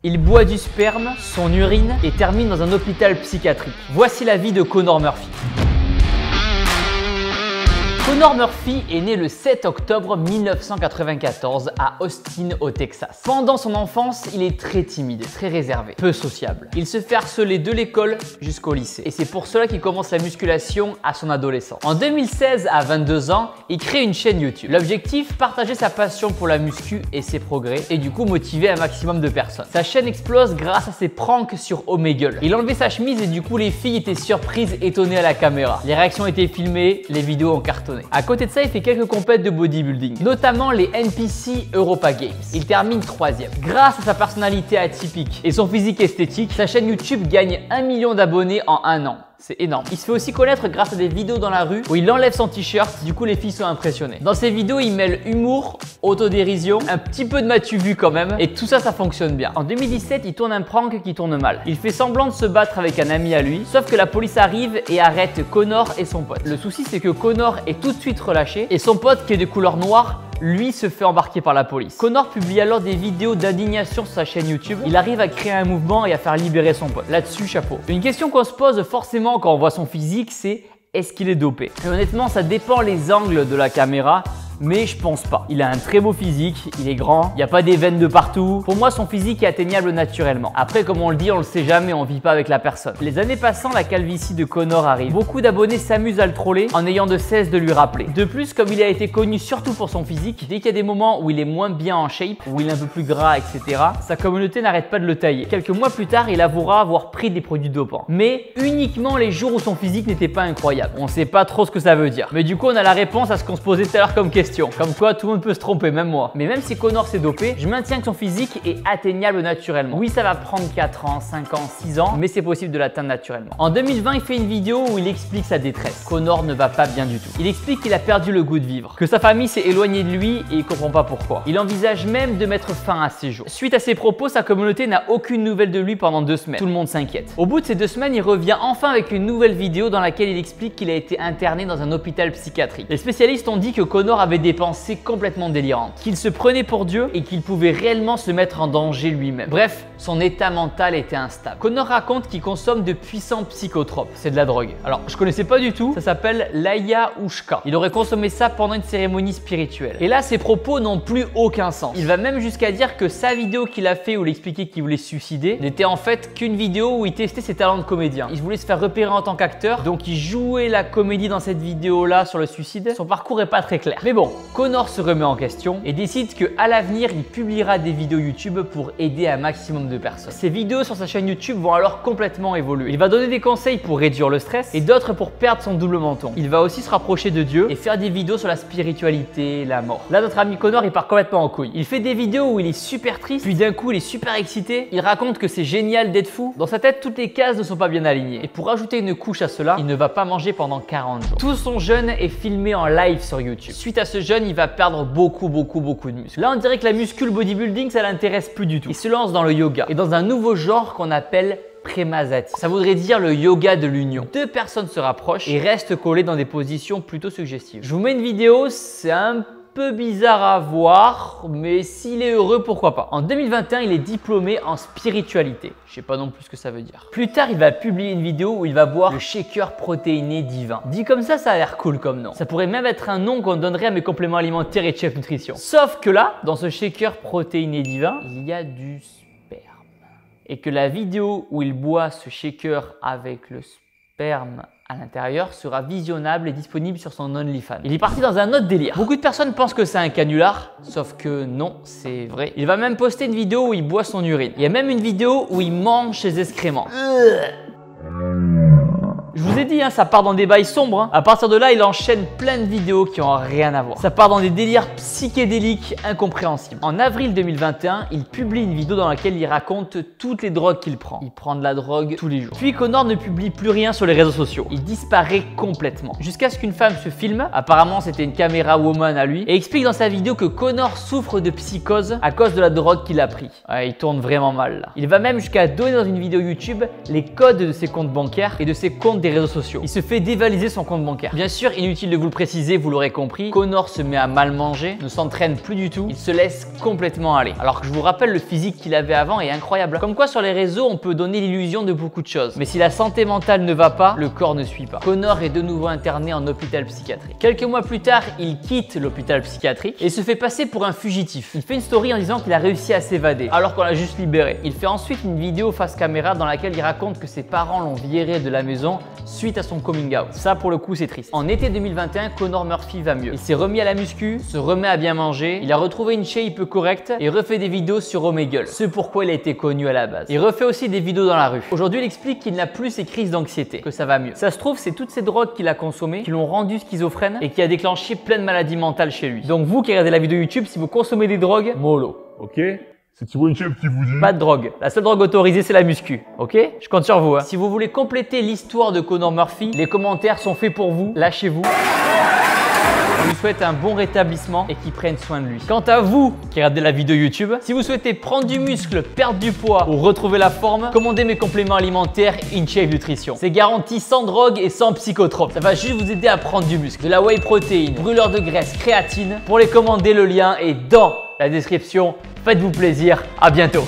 Il boit du sperme, son urine et termine dans un hôpital psychiatrique. Voici la vie de Connor Murphy. Connor Murphy est né le 7 octobre 1994 à Austin au Texas. Pendant son enfance, il est très timide, très réservé, peu sociable. Il se fait harceler de l'école jusqu'au lycée. Et c'est pour cela qu'il commence la musculation à son adolescence. En 2016, à 22 ans, il crée une chaîne YouTube. L'objectif, partager sa passion pour la muscu et ses progrès et du coup motiver un maximum de personnes. Sa chaîne explose grâce à ses pranks sur Omegle. Il enlevait sa chemise et du coup les filles étaient surprises, étonnées à la caméra. Les réactions étaient filmées, les vidéos ont cartonné. À côté de ça, il fait quelques compètes de bodybuilding, notamment les NPC Europa Games. Il termine 3e. Grâce à sa personnalité atypique et son physique esthétique, sa chaîne YouTube gagne 1 million d'abonnés en 1 an. C'est énorme. Il se fait aussi connaître grâce à des vidéos dans la rue où il enlève son t-shirt, du coup les filles sont impressionnées. Dans ses vidéos, il mêle humour, autodérision, un petit peu de matu vu quand même, et tout ça, ça fonctionne bien. En 2017, il tourne un prank qui tourne mal. Il fait semblant de se battre avec un ami à lui, sauf que la police arrive et arrête Connor et son pote. Le souci, c'est que Connor est tout de suite relâché et son pote qui est de couleur noire, lui se fait embarquer par la police. Connor publie alors des vidéos d'indignation sur sa chaîne YouTube. Il arrive à créer un mouvement et à faire libérer son pote. Là-dessus, chapeau. Une question qu'on se pose forcément quand on voit son physique, c'est est-ce qu'il est dopé? Et honnêtement, ça dépend les angles de la caméra. Mais je pense pas. Il a un très beau physique, il est grand, il n'y a pas des veines de partout. Pour moi, son physique est atteignable naturellement. Après, comme on le dit, on le sait jamais, on vit pas avec la personne. Les années passant, la calvitie de Connor arrive. Beaucoup d'abonnés s'amusent à le troller en ayant de cesse de lui rappeler. De plus, comme il a été connu surtout pour son physique, dès qu'il y a des moments où il est moins bien en shape, où il est un peu plus gras, etc., sa communauté n'arrête pas de le tailler. Quelques mois plus tard, il avouera avoir pris des produits dopants. Mais uniquement les jours où son physique n'était pas incroyable. On sait pas trop ce que ça veut dire. Mais du coup, on a la réponse à ce qu'on se posait tout à l'heure comme question. Comme quoi, tout le monde peut se tromper, même moi. Mais même si Connor s'est dopé, je maintiens que son physique est atteignable naturellement. Oui, ça va prendre 4 ans, 5 ans, 6 ans, mais c'est possible de l'atteindre naturellement. En 2020, il fait une vidéo où il explique sa détresse. Connor ne va pas bien du tout. Il explique qu'il a perdu le goût de vivre, que sa famille s'est éloignée de lui et il comprend pas pourquoi. Il envisage même de mettre fin à ses jours. Suite à ses propos, sa communauté n'a aucune nouvelle de lui pendant 2 semaines. Tout le monde s'inquiète. Au bout de ces 2 semaines, il revient enfin avec une nouvelle vidéo dans laquelle il explique qu'il a été interné dans un hôpital psychiatrique. Les spécialistes ont dit que Connor avait des pensées complètement délirantes, qu'il se prenait pour Dieu et qu'il pouvait réellement se mettre en danger lui-même. Bref, son état mental était instable. Connor raconte qu'il consomme de puissants psychotropes. C'est de la drogue. Alors, je connaissais pas du tout. Ça s'appelle l'ayahuasca. Il aurait consommé ça pendant une cérémonie spirituelle. Et là, ses propos n'ont plus aucun sens. Il va même jusqu'à dire que sa vidéo qu'il a fait où il expliquait qu'il voulait se suicider n'était en fait qu'une vidéo où il testait ses talents de comédien. Il voulait se faire repérer en tant qu'acteur, donc il jouait la comédie dans cette vidéo-là sur le suicide. Son parcours est pas très clair. Mais bon, Connor se remet en question et décide qu'à l'avenir, il publiera des vidéos YouTube pour aider un maximum de personnes. Ses vidéos sur sa chaîne YouTube vont alors complètement évoluer. Il va donner des conseils pour réduire le stress et d'autres pour perdre son double menton. Il va aussi se rapprocher de Dieu et faire des vidéos sur la spiritualité, la mort. Là, notre ami Connor, il part complètement en couille. Il fait des vidéos où il est super triste, puis d'un coup, il est super excité. Il raconte que c'est génial d'être fou. Dans sa tête, toutes les cases ne sont pas bien alignées. Et pour ajouter une couche à cela, il ne va pas manger pendant 40 jours. Tout son jeûne est filmé en live sur YouTube. Suite à ce jeûne, il va perdre beaucoup de muscles. Là, on dirait que la muscu, le bodybuilding, ça l'intéresse plus du tout. Il se lance dans le yoga et dans un nouveau genre qu'on appelle Premazati. Ça voudrait dire le yoga de l'union. 2 personnes se rapprochent et restent collées dans des positions plutôt suggestives. Je vous mets une vidéo, c'est un peu bizarre à voir, mais s'il est heureux, pourquoi pas. En 2021, il est diplômé en spiritualité. Je sais pas non plus ce que ça veut dire. Plus tard, il va publier une vidéo où il va boire le shaker protéiné divin. Dit comme ça a l'air cool comme nom. Ça pourrait même être un nom qu'on donnerait à mes compléments alimentaires et de Chef Nutrition. Sauf que là, dans ce shaker protéiné divin, il y a du sperme. Et que la vidéo où il boit ce shaker avec le sperme à l'intérieur sera visionnable et disponible sur son OnlyFans. Il est parti dans un autre délire. Beaucoup de personnes pensent que c'est un canular, sauf que non, c'est vrai. Il va même poster une vidéo où il boit son urine. Il y a même une vidéo où il mange ses excréments. Je vous ai dit, ça part dans des bails sombres. À partir de là, il enchaîne plein de vidéos qui n'ont rien à voir. Ça part dans des délires psychédéliques incompréhensibles. En avril 2021, il publie une vidéo dans laquelle il raconte toutes les drogues qu'il prend. Il prend de la drogue tous les jours. Puis Connor ne publie plus rien sur les réseaux sociaux. Il disparaît complètement. Jusqu'à ce qu'une femme se filme, apparemment c'était une caméra woman à lui, et explique dans sa vidéo que Connor souffre de psychose à cause de la drogue qu'il a pris. Ouais, il tourne vraiment mal là. Il va même jusqu'à donner dans une vidéo YouTube les codes de ses comptes bancaires et de ses comptes des réseaux sociaux. Il se fait dévaliser son compte bancaire. Bien sûr, inutile de vous le préciser, vous l'aurez compris, Conor se met à mal manger, ne s'entraîne plus du tout, il se laisse complètement aller. Alors que je vous rappelle, le physique qu'il avait avant est incroyable. Comme quoi sur les réseaux, on peut donner l'illusion de beaucoup de choses. Mais si la santé mentale ne va pas, le corps ne suit pas. Conor est de nouveau interné en hôpital psychiatrique. Quelques mois plus tard, il quitte l'hôpital psychiatrique et se fait passer pour un fugitif. Il fait une story en disant qu'il a réussi à s'évader, alors qu'on l'a juste libéré. Il fait ensuite une vidéo face caméra dans laquelle il raconte que ses parents l'ont viré de la maison suite à son coming out. Ça, pour le coup, c'est triste. En été 2021, Conor Murphy va mieux. Il s'est remis à la muscu, se remet à bien manger, il a retrouvé une shape correcte et refait des vidéos sur Omegle. Ce pourquoi il a été connu à la base. Il refait aussi des vidéos dans la rue. Aujourd'hui, il explique qu'il n'a plus ses crises d'anxiété, que ça va mieux. Ça se trouve, c'est toutes ces drogues qu'il a consommées qui l'ont rendu schizophrène et qui a déclenché plein de maladies mentales chez lui. Donc vous qui regardez la vidéo YouTube, si vous consommez des drogues, mollo. Ok? C'est Thibaut InShape qui vous dit. Pas de drogue. La seule drogue autorisée, c'est la muscu. Ok? Je compte sur vous. Hein. Si vous voulez compléter l'histoire de Conor Murphy, les commentaires sont faits pour vous. Lâchez-vous. Je vous souhaite un bon rétablissement et qu'il prenne soin de lui. Quant à vous qui regardez la vidéo YouTube, si vous souhaitez prendre du muscle, perdre du poids ou retrouver la forme, commandez mes compléments alimentaires InShape Nutrition. C'est garanti sans drogue et sans psychotrope. Ça va juste vous aider à prendre du muscle. De la whey protein, brûleur de graisse, créatine. Pour les commander, le lien est dans la description. Faites-vous plaisir. À bientôt.